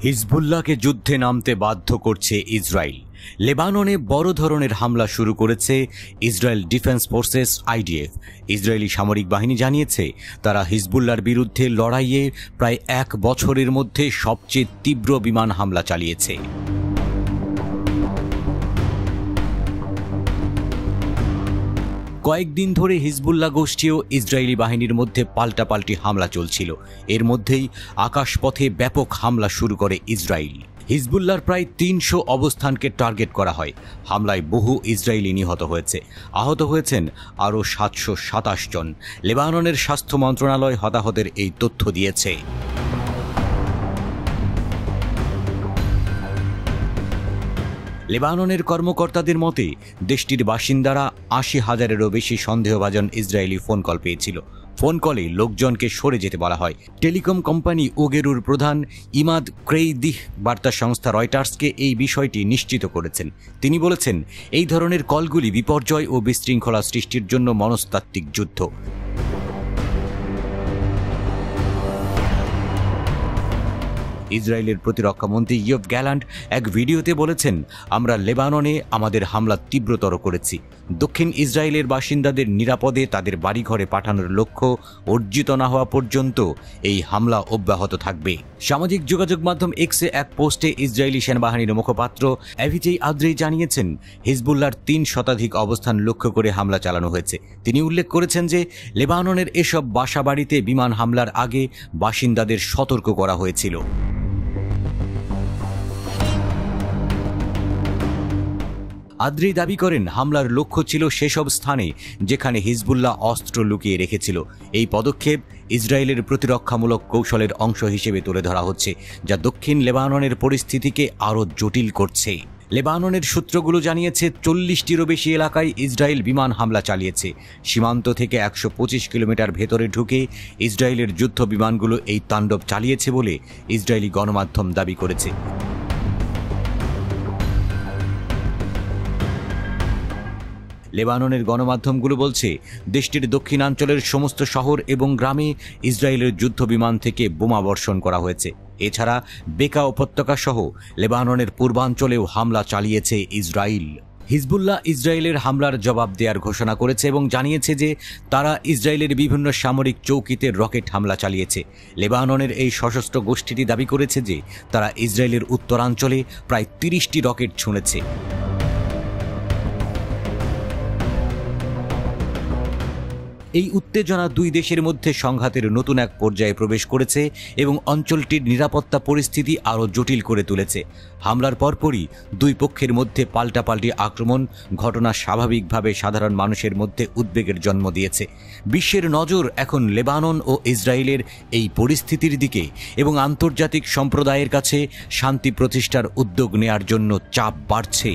হিজবুল্লাহকে যুদ্ধে নামতে বাধ্য করছে ইসরায়েল। লেবাননে বড় ধরনের হামলা শুরু করেছে Israel defence forces IDF. Israeli সামরিক বাহিনী জানিয়েছে তারা হিজবুল্লাহর বিরুদ্ধে লড়াইয়ে প্রায় 1 বছরের মধ্যে সবচেয়ে তীব্র বিমান হামলা চালিয়েছে। কয়েকদিন ধরে হিজবুল্লাহ গোষ্ঠী ও ইসরায়েলি বাহিনীর মধ্যে পাল্টাপাল্টি হামলা চলছিল। এর মধ্যেই আকাশপথে ব্যাপক হামলা শুরু করে ইসরায়েল। হিজবুল্লাহর প্রায় 300 অবস্থানকে টার্গেট করা হয়। হামলায় বহু ইসরায়েলি নিহত হয়েছে, আহত হয়েছেন আরও 727 জন। লেবাননের স্বাস্থ্য মন্ত্রণালয় হতাহতের এই তথ্য দিয়েছে। লেবাননের কর্মকর্তাদের মতে দেশটির বাসিন্দারা 80,000-এরও বেশি সন্দেহভাজন ইসরায়েলি ফোন কল পেয়েছিল। ফোন কলে লোকজনকে সরে যেতে বলা হয়। টেলিকম কোম্পানি ওগেরুর প্রধান ইমাদ ক্রেইদিহ বার্তা সংস্থা রয়টার্সকে এই বিষয়টি নিশ্চিত করেছেন। তিনি বলেছেন, এই ধরনের কলগুলি বিপর্যয় ও বিশৃঙ্খলা সৃষ্টির জন্য মনস্তাত্ত্বিক যুদ্ধ। ইসরায়েলের প্রতিরক্ষামন্ত্রী ইয়োভ গ্যালান্ট এক ভিডিওতে বলেছেন, আমরা লেবাননে আমাদের হামলা তীব্রতর করেছি। দক্ষিণ ইসরায়েলের বাসিন্দাদের নিরাপদে তাদের বাড়িঘরে পাঠানোর লক্ষ্য অর্জিত না হওয়া পর্যন্ত এই হামলা অব্যাহত থাকবে। সামাজিক যোগাযোগ মাধ্যম এক্সে এক পোস্টে ইসরায়েলি সেনাবাহিনীর মুখপাত্র অ্যাভিচেই আদ্রেই জানিয়েছেন, হিজবুল্লাহর 3 শতাধিক অবস্থান লক্ষ্য করে হামলা চালানো হয়েছে। তিনি উল্লেখ করেছেন যে লেবাননের এসব বাসাবাড়িতে বিমান হামলার আগে বাসিন্দাদের সতর্ক করা হয়েছিল। আদ্রেই দাবি করেন, হামলার লক্ষ্য ছিল সেসব স্থানে যেখানে হিজবুল্লাহ অস্ত্র লুকিয়ে রেখেছিল। এই পদক্ষেপ ইসরায়েলের প্রতিরক্ষামূলক কৌশলের অংশ হিসেবে তুলে ধরা হচ্ছে, যা দক্ষিণ লেবাননের পরিস্থিতিকে আরও জটিল করছে। লেবাননের সূত্রগুলো জানিয়েছে 40টিরও বেশি এলাকায় ইসরায়েল বিমান হামলা চালিয়েছে। সীমান্ত থেকে 125 কিলোমিটার ভেতরে ঢুকে ইসরায়েলের যুদ্ধ বিমানগুলো এই তাণ্ডব চালিয়েছে বলে ইসরায়েলি গণমাধ্যম দাবি করেছে। লেবাননের গণমাধ্যমগুলো বলছে, দেশটির দক্ষিণাঞ্চলের সমস্ত শহর এবং গ্রামে ইসরায়েলের যুদ্ধ বিমান থেকে বোমা বর্ষণ করা হয়েছে। এছাড়া বেকা উপত্যকা সহ লেবাননের পূর্বাঞ্চলেও হামলা চালিয়েছে ইসরায়েল। হিজবুল্লাহ ইসরায়েলের হামলার জবাব দেওয়ার ঘোষণা করেছে এবং জানিয়েছে যে তারা ইসরায়েলের বিভিন্ন সামরিক চৌকিতে রকেট হামলা চালিয়েছে। লেবাননের এই সশস্ত্র গোষ্ঠীটি দাবি করেছে যে তারা ইসরায়েলের উত্তরাঞ্চলে প্রায় 30টি রকেট ছুঁড়েছে। এই উত্তেজনা দুই দেশের মধ্যে সংঘাতের নতুন এক পর্যায়ে প্রবেশ করেছে এবং অঞ্চলটির নিরাপত্তা পরিস্থিতি আরও জটিল করে তুলেছে। হামলার পরপরই দুই পক্ষের মধ্যে পাল্টাপাল্টি আক্রমণ ঘটনা স্বাভাবিকভাবে সাধারণ মানুষের মধ্যে উদ্বেগের জন্ম দিয়েছে। বিশ্বের নজর এখন লেবানন ও ইসরায়েলের এই পরিস্থিতির দিকে এবং আন্তর্জাতিক সম্প্রদায়ের কাছে শান্তি প্রতিষ্ঠার উদ্যোগ নেয়ার জন্য চাপ বাড়ছে।